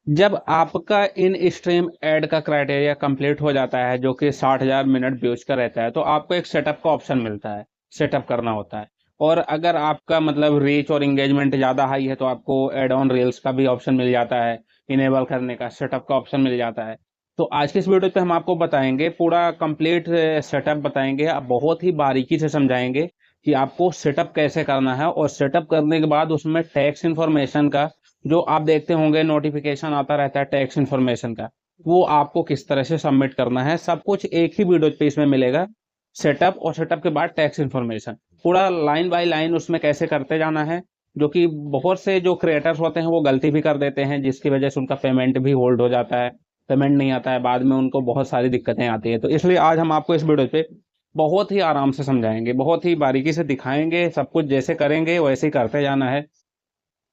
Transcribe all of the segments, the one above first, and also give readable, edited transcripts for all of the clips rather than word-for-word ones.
जब आपका इन stream add का क्राइटेरिया कंप्लीट हो जाता है जो कि 60,000 मिनट व्यूज का रहता है, तो आपको एक सेटअप का ऑप्शन मिलता है। सेटअप करना होता है। और अगर आपका मतलब रीच और एंगेजमेंट ज़्यादा हाई है तो आपको एड ऑन रील्स का भी ऑप्शन मिल जाता है। इनेबल करने का सेटअप का ऑप्शन मिल जाता है। तो आज की इस वीडियो पे हम आपको बताएंगे, पूरा कंप्लीट सेटअप बताएंगे, आप बहुत ही बारीकी से समझाएंगे कि आपको सेटअप कैसे करना है। और सेटअप करने के बाद उसमें टैक्स इन्फॉर्मेशन का, जो आप देखते होंगे नोटिफिकेशन आता रहता है टैक्स इन्फॉर्मेशन का, वो आपको किस तरह से सबमिट करना है, सब कुछ एक ही वीडियो पे इसमें मिलेगा। सेटअप और सेटअप के बाद टैक्स इन्फॉर्मेशन, पूरा लाइन बाय लाइन उसमें कैसे करते जाना है। जो कि बहुत से जो क्रिएटर्स होते हैं वो गलती भी कर देते हैं, जिसकी वजह से उनका पेमेंट भी होल्ड हो जाता है। पेमेंट नहीं आता है, बाद में उनको बहुत सारी दिक्कतें आती है। तो इसलिए आज हम आपको इस वीडियो पे बहुत ही आराम से समझाएंगे, बहुत ही बारीकी से दिखाएंगे, सब कुछ जैसे करेंगे वैसे ही करते जाना है।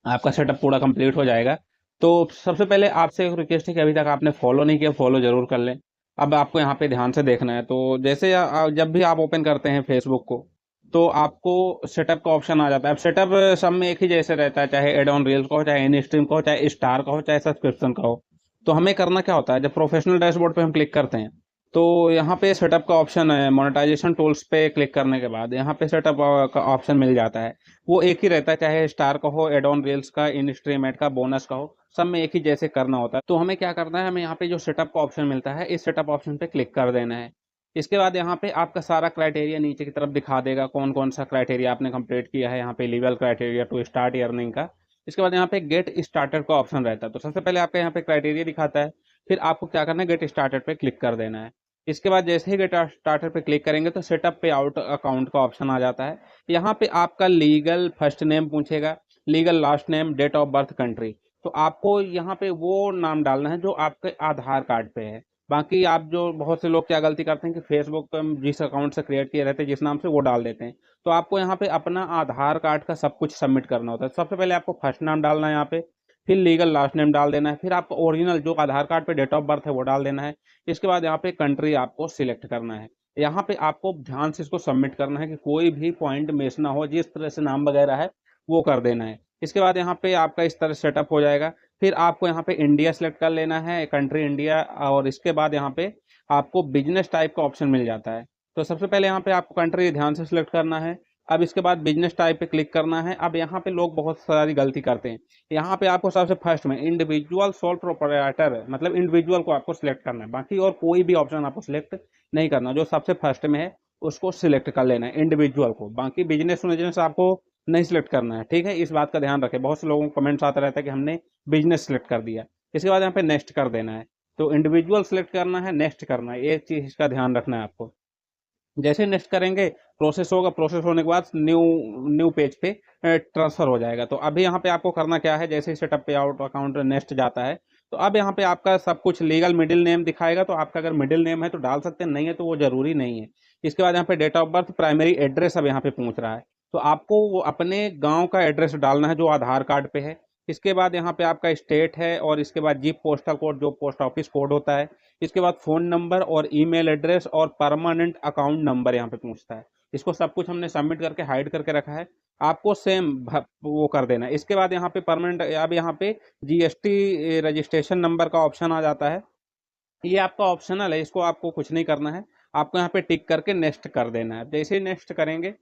आपका सेटअप पूरा कंप्लीट हो जाएगा। तो सबसे पहले आपसे एक रिक्वेस्ट है कि अभी तक आपने फॉलो नहीं किया, फॉलो जरूर कर लें। अब आपको यहाँ पे ध्यान से देखना है। तो जैसे जब भी आप ओपन करते हैं फेसबुक को, तो आपको सेटअप का ऑप्शन आ जाता है। अब सेटअप सब में एक ही जैसे रहता है, चाहे एड ऑन रील्स का हो, चाहे इन स्ट्रीम का हो, चाहे स्टार का हो, चाहे सब्सक्रिप्शन का हो। तो हमें करना क्या होता है, जब प्रोफेशनल डैशबोर्ड पे हम क्लिक करते हैं, तो यहाँ पे सेटअप का ऑप्शन है। मोनेटाइजेशन टूल्स पे क्लिक करने के बाद यहाँ पे सेटअप का ऑप्शन मिल जाता है। वो एक ही रहता है, चाहे स्टार का हो, एड ऑन रील्स का, इन स्ट्रीम एड का, बोनस का हो, सब में एक ही जैसे करना होता है। तो हमें क्या करना है, हमें यहाँ पे जो सेटअप का ऑप्शन मिलता है, इस सेटअप ऑप्शन पे क्लिक कर देना है। इसके बाद यहाँ पे आपका सारा क्राइटेरिया नीचे की तरफ दिखा देगा, कौन कौन सा क्राइटेरिया आपने कंप्लीट किया है। यहाँ पे legal criteria to start earning का। इसके बाद यहाँ पे गेट स्टार्टेड का ऑप्शन रहता है। तो सबसे पहले आपका यहाँ पे क्राइटेरिया दिखाता है, फिर आपको क्या करना है, गेट स्टार्टेड पे क्लिक कर देना है। इसके बाद जैसे ही गेट स्टार्टेड पे क्लिक करेंगे तो सेटअप पे आउट अकाउंट का ऑप्शन आ जाता है। यहाँ पे आपका लीगल फर्स्ट नेम पूछेगा, legal last name, date of birth, country. तो आपको यहाँ पे वो नाम डालना है जो आपके आधार कार्ड पे है। बाकी आप जो बहुत से लोग क्या गलती करते हैं कि फेसबुक पे हम जिस अकाउंट से क्रिएट किए रहते हैं, जिस नाम से, वो डाल देते हैं। तो आपको यहाँ पे अपना आधार कार्ड का सब कुछ सबमिट करना होता है। सबसे पहले आपको फर्स्ट नाम डालना है यहाँ पे, फिर लीगल लास्ट नेम डाल देना है, फिर आपको ओरिजिनल जो आधार कार्ड पे डेट ऑफ बर्थ है वो डाल देना है। इसके बाद यहाँ पे कंट्री आपको सिलेक्ट करना है। यहाँ पे आपको ध्यान से इसको सबमिट करना है कि कोई भी पॉइंट मिस ना हो, जिस तरह से नाम वगैरह है वो कर देना है। इसके बाद यहाँ पे आपका इस तरह सेटअप हो जाएगा। फिर आपको यहाँ पे इंडिया सेलेक्ट कर लेना है, कंट्री इंडिया। और इसके बाद यहाँ पे आपको बिजनेस टाइप का ऑप्शन मिल जाता है। तो सबसे पहले यहाँ पे आपको कंट्री ध्यान से सिलेक्ट करना है। अब इसके बाद बिजनेस टाइप पे क्लिक करना है। अब यहाँ पे लोग बहुत सारी गलती करते हैं। यहाँ पे आपको सबसे फर्स्ट में इंडिविजुअल सोल प्रोप्राइटर, मतलब इंडिविजुअल को आपको सिलेक्ट करना है। बाकी और कोई भी ऑप्शन आपको सिलेक्ट नहीं करना, जो सबसे फर्स्ट में है उसको सिलेक्ट कर लेना है, इंडिविजुअल को। बाकी बिजनेस बिजनेस आपको नहीं सिलेक्ट करना है, ठीक है। इस बात का ध्यान रखें, बहुत से लोगों को कमेंट्स आता रहता है कि हमने बिजनेस सिलेक्ट कर दिया। इसके बाद यहाँ पे नेक्स्ट कर देना है। तो इंडिविजुअल सिलेक्ट करना है, नेक्स्ट करना है, एक चीज का ध्यान रखना है आपको। जैसे नेक्स्ट करेंगे, प्रोसेस होगा, प्रोसेस होने के बाद न्यू न्यू पेज पे ट्रांसफर हो जाएगा। तो अभी यहाँ पे आपको करना क्या है, जैसे ही setup payout account next जाता है, तो अब यहाँ पे आपका सब कुछ लीगल मिडिल नेम दिखाएगा। तो आपका अगर मिडिल नेम है तो डाल सकते हैं, नहीं है तो वो जरूरी नहीं है। इसके बाद यहाँ पे date of birth, primary address अब यहाँ पे पूछ रहा है। तो आपको वो अपने गाँव का एड्रेस डालना है जो आधार कार्ड पे है। इसके बाद यहाँ पे आपका स्टेट है, और इसके बाद जीप पोस्टल कोड, जो पोस्ट ऑफिस कोड होता है। इसके बाद फ़ोन नंबर और ईमेल एड्रेस और परमानेंट अकाउंट नंबर यहाँ पे पूछता है। इसको सब कुछ हमने सबमिट करके हाइड करके रखा है। आपको सेम वो कर देना है। इसके बाद यहाँ पे परमानेंट, अब यहाँ पे जीएसटी रजिस्ट्रेशन नंबर का ऑप्शन आ जाता है। ये आपका ऑप्शनल है, इसको आपको कुछ नहीं करना है। आपको यहाँ पे टिक करके नेक्स्ट कर देना है। जैसे ही नेक्स्ट करेंगे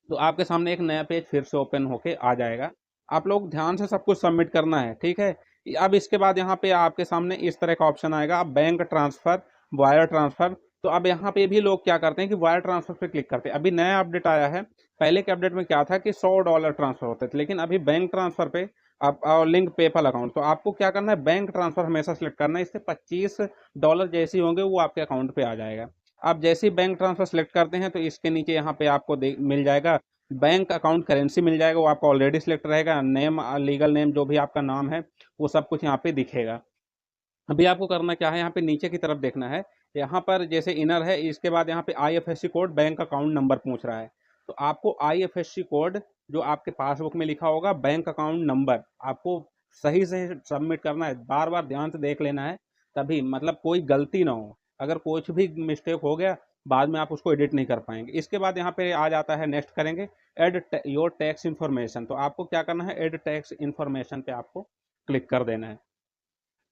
तो आपके सामने एक नया पेज फिर से ओपन होके आ जाएगा। आप लोग ध्यान से सब कुछ सबमिट करना है, ठीक है। अब इसके बाद यहाँ पे आपके सामने इस तरह का ऑप्शन आएगा, अब बैंक ट्रांसफर, वायर ट्रांसफर। तो अब यहाँ पे भी लोग क्या करते हैं कि वायर ट्रांसफर पे क्लिक करते हैं। अभी नया अपडेट आया है। पहले के अपडेट में क्या था कि $100 ट्रांसफर होते थे, लेकिन अभी बैंक ट्रांसफर पे आप लिंक पेपल अकाउंट, तो आपको क्या करना है, बैंक ट्रांसफर हमेशा सेलेक्ट करना है। इससे $25 जैसे ही होंगे वो आपके अकाउंट पे आ जाएगा। आप जैसे ही बैंक ट्रांसफर सेलेक्ट करते हैं तो इसके नीचे यहाँ पे आपको मिल जाएगा बैंक अकाउंट करेंसी मिल जाएगा। वो आपका ऑलरेडी सिलेक्ट रहेगा, नेम, लीगल नेम, जो भी आपका नाम है वो सब कुछ यहाँ पे दिखेगा। अभी आपको करना क्या है, यहाँ पे नीचे की तरफ देखना है। यहाँ पर जैसे इनर है, इसके बाद यहाँ पे IFSC code, bank account number पूछ रहा है। तो आपको आईएफएससी कोड जो आपके पासबुक में लिखा होगा, बैंक अकाउंट नंबर, आपको सही से सबमिट करना है। बार बार ध्यान से देख लेना है, तभी मतलब कोई गलती ना हो। अगर कुछ भी मिस्टेक हो गया, बाद में आप उसको एडिट नहीं कर पाएंगे। इसके बाद यहाँ पे आ जाता है, नेक्स्ट करेंगे, एड योर टैक्स इन्फॉर्मेशन। तो आपको क्या करना है, एड टैक्स इन्फॉर्मेशन पे आपको क्लिक कर देना है।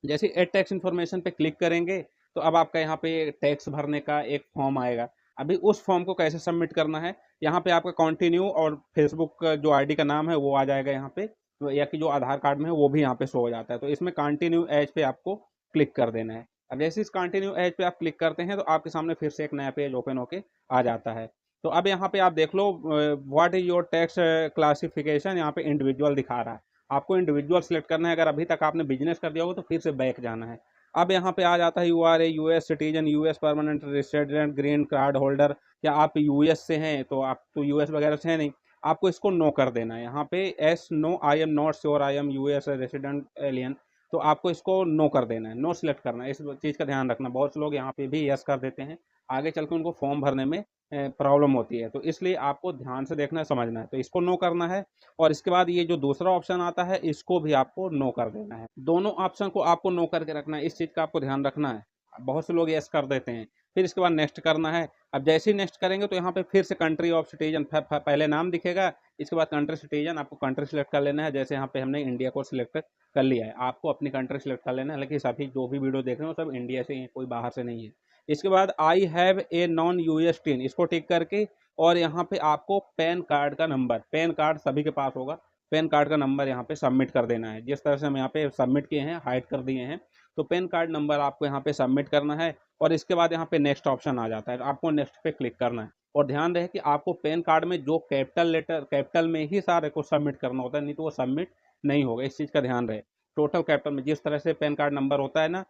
जैसे ऐड टैक्स इन्फॉर्मेशन पे क्लिक करेंगे तो अब आपका यहाँ पे टैक्स भरने का एक फॉर्म आएगा। अभी उस फॉर्म को कैसे सबमिट करना है, यहाँ पे आपका कंटिन्यू और फेसबुक का जो आईडी का नाम है वो आ जाएगा यहाँ पे, तो या कि जो आधार कार्ड में है वो भी यहाँ पे शो हो जाता है। तो इसमें कंटिन्यू एज पे आपको क्लिक कर देना है। अब जैसे इस कंटिन्यू एज पे आप क्लिक करते हैं तो आपके सामने फिर से एक नया पेज ओपन होके आ जाता है। तो अब यहाँ पे आप देख लो what is your tax classification, यहाँ पे इंडिविजुअल दिखा रहा है। आपको इंडिविजुअल सेलेक्ट करना है। अगर अभी तक आपने बिजनेस कर दिया होगा तो फिर से बैक जाना है। अब यहाँ पे आ जाता है you are a US citizen, US permanent resident, green card holder, या आप यूएस से हैं तो आप तो यूएस वगैरह से हैं नहीं, आपको इसको नो कर देना है। यहाँ पे as no I am not sure I am US resident alien, तो आपको इसको नो कर देना है, नो सिलेक्ट करना है। इस चीज़ का ध्यान रखना, बहुत से लोग यहाँ पे भी यस कर देते हैं, आगे चल के उनको फॉर्म भरने में प्रॉब्लम होती है। तो इसलिए आपको ध्यान से देखना है, समझना है। तो इसको नो करना है और इसके बाद ये जो दूसरा ऑप्शन आता है इसको भी आपको नो कर देना है। दोनों ऑप्शन को आपको नो करके रखना है, इस चीज़ का आपको ध्यान रखना है। बहुत से लोग यस कर देते हैं, फिर इसके बाद नेक्स्ट करना है। अब जैसे ही नेक्स्ट करेंगे तो यहाँ पे फिर से कंट्री ऑफ सिटीजन पहले नाम दिखेगा, इसके बाद कंट्री सिटीजन, आपको कंट्री सिलेक्ट कर लेना है। जैसे यहाँ पे हमने इंडिया को सिलेक्ट कर लिया है, आपको अपनी कंट्री सिलेक्ट कर लेना है। हालांकि सभी जो भी वीडियो देख रहे हो सब इंडिया से ही हैं, कोई बाहर से नहीं है। इसके बाद I have a non US tin, इसको टिक करके और यहाँ पे आपको पैन कार्ड का नंबर, पैन कार्ड सभी के पास होगा, पैन कार्ड का नंबर यहाँ पे सबमिट कर देना है। जिस तरह से हम यहाँ पे सबमिट किए हैं, हाइड कर दिए हैं, तो पैन कार्ड नंबर आपको यहाँ पे सबमिट करना है। और इसके बाद यहाँ पे नेक्स्ट ऑप्शन आ जाता है, आपको नेक्स्ट पे क्लिक करना है। और ध्यान रहे कि आपको पैन कार्ड में जो कैपिटल लेटर, कैपिटल में ही सारे को सबमिट करना होता है, नहीं तो वो सबमिट नहीं होगा। इस चीज़ का ध्यान रहे, टोटल कैपिटल में जिस तरह से पैन कार्ड नंबर होता है ना,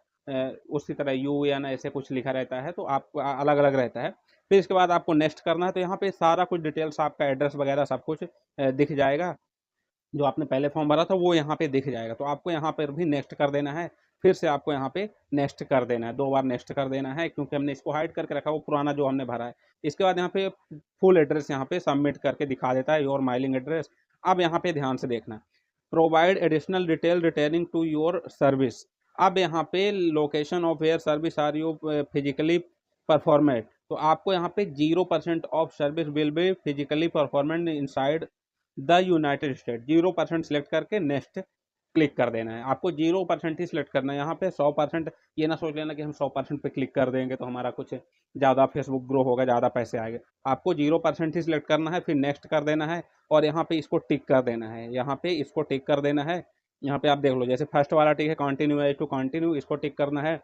उसी तरह यू या ना ऐसे कुछ लिखा रहता है, तो आपको अलग अलग रहता है। फिर इसके बाद आपको नेक्स्ट करना है। तो यहाँ पे सारा कुछ डिटेल्स, आपका एड्रेस वगैरह सब कुछ दिख जाएगा। जो आपने पहले फॉर्म भरा था वो यहाँ पे दिख जाएगा। तो आपको यहाँ पर भी नेक्स्ट कर देना है, फिर से आपको यहाँ पे नेक्स्ट कर देना है, 2 बार नेक्स्ट कर देना है, क्योंकि हमने इसको हाइड करके रखा, वो पुराना जो हमने भरा है। इसके बाद यहाँ पे फुल एड्रेस यहाँ पे सबमिट करके दिखा देता है, योर माइलिंग एड्रेस। अब यहाँ पे ध्यान से देखना, provide additional detail returning to your service. अब यहाँ पे location of where service are you physically performed, तो आपको यहाँ पे 0% of service will be physically performed inside the United State, 0% select करके नेक्स्ट क्लिक कर देना है। आपको 0% ही सिलेक्ट करना है। यहाँ पे 100%, ये ना सोच लेना कि हम 100% पे क्लिक कर देंगे तो हमारा कुछ ज़्यादा फेसबुक ग्रो होगा, ज़्यादा पैसे आएंगे। आपको 0% ही सिलेक्ट करना है, फिर नेक्स्ट कर देना है और यहाँ पे इसको टिक कर देना है। यहाँ पे इसको टिक कर देना है। यहाँ पे आप देख लो, जैसे फर्स्ट वाला टिक है कंटिन्यू एज टू कंटिन्यू, इसको टिक करना है।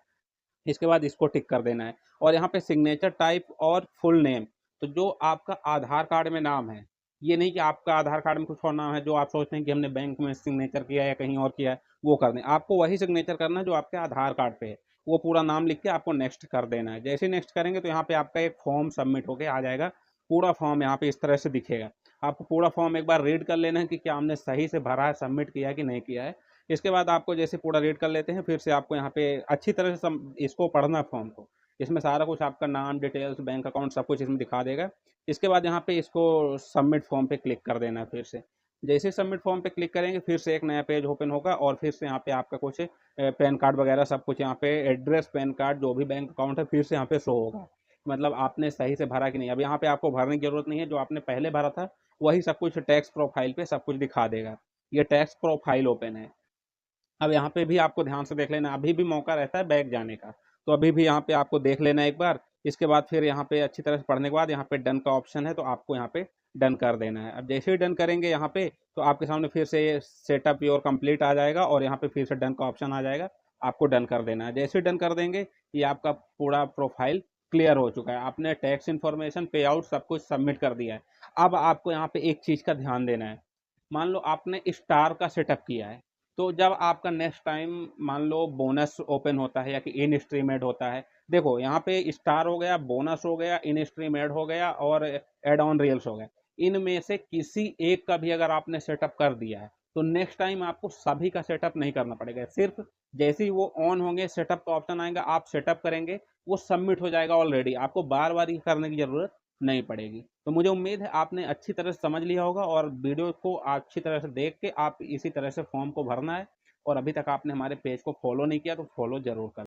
इसके बाद इसको टिक कर देना है और यहाँ पे सिग्नेचर टाइप और फुल नेम, तो जो आपका आधार कार्ड में नाम है, ये नहीं कि आपका आधार कार्ड में कुछ और नाम है जो आप सोचते हैं कि हमने बैंक में सिग्नेचर किया है या कहीं और किया है, वो कर दें। आपको वही सिग्नेचर करना है जो आपके आधार कार्ड पे है, वो पूरा नाम लिख के आपको नेक्स्ट कर देना है। जैसे नेक्स्ट करेंगे तो यहाँ पे आपका एक फॉर्म सबमिट होके आ जाएगा। पूरा फॉर्म यहाँ पे इस तरह से दिखेगा। आपको पूरा फॉर्म एक बार रीड कर लेना है कि क्या हमने सही से भरा है, सबमिट किया है कि नहीं किया है। इसके बाद आपको जैसे पूरा रीड कर लेते हैं, फिर से आपको यहाँ पे अच्छी तरह से इसको पढ़ना है फॉर्म को। इसमें सारा कुछ आपका नाम, डिटेल्स, बैंक अकाउंट सब कुछ इसमें दिखा देगा। इसके बाद यहाँ पे इसको सबमिट फॉर्म पे क्लिक कर देना है। फिर से जैसे सबमिट फॉर्म पे क्लिक करेंगे फिर से एक नया पेज ओपन होगा और फिर से यहाँ पे आपका कुछ पैन कार्ड वगैरह सब कुछ, यहाँ पे एड्रेस, पैन कार्ड, जो भी बैंक अकाउंट है फिर से यहाँ पे शो होगा। मतलब आपने सही से भरा कि नहीं। अब यहाँ पे आपको भरने की जरूरत नहीं है, जो आपने पहले भरा था वही सब कुछ टैक्स प्रोफाइल पे सब कुछ दिखा देगा। ये टैक्स प्रोफाइल ओपन है। अब यहाँ पे भी आपको ध्यान से देख लेना, अभी भी मौका रहता है बैक जाने का, तो अभी भी यहाँ पे आपको देख लेना एक बार। इसके बाद फिर यहाँ पे अच्छी तरह से पढ़ने के बाद यहाँ पे डन का ऑप्शन है, तो आपको यहाँ पे डन कर देना है। अब जैसे ही डन करेंगे यहाँ पे तो आपके सामने फिर से ये सेटअप योर कंप्लीट आ जाएगा और यहाँ पे फिर से डन का ऑप्शन आ जाएगा, आपको डन कर देना है। जैसे ही डन कर देंगे ये आपका पूरा प्रोफाइल क्लियर हो चुका है, आपने टैक्स इन्फॉर्मेशन, पे आउट सब कुछ सबमिट कर दिया है। अब आपको यहाँ पे एक चीज़ का ध्यान देना है, मान लो आपने स्टार का सेटअप किया है, तो जब आपका नेक्स्ट टाइम मान लो बोनस ओपन होता है या कि इन स्ट्रीम ऐड होता है, देखो यहाँ पे स्टार हो गया, बोनस हो गया, इन स्ट्रीम ऐड हो गया और एड ऑन रियल्स हो गया, इनमें से किसी एक का भी अगर आपने सेटअप कर दिया है तो नेक्स्ट टाइम आपको सभी का सेटअप नहीं करना पड़ेगा। सिर्फ जैसे ही वो ऑन होंगे, सेटअप का ऑप्शन आएगा, आप सेटअप करेंगे, वो सबमिट हो जाएगा ऑलरेडी, आपको बार बार ये करने की जरूरत नहीं पड़ेगी। तो मुझे उम्मीद है आपने अच्छी तरह से समझ लिया होगा और वीडियो को अच्छी तरह से देख के आप इसी तरह से फॉर्म को भरना है। और अभी तक आपने हमारे पेज को फॉलो नहीं किया तो फॉलो जरूर करें।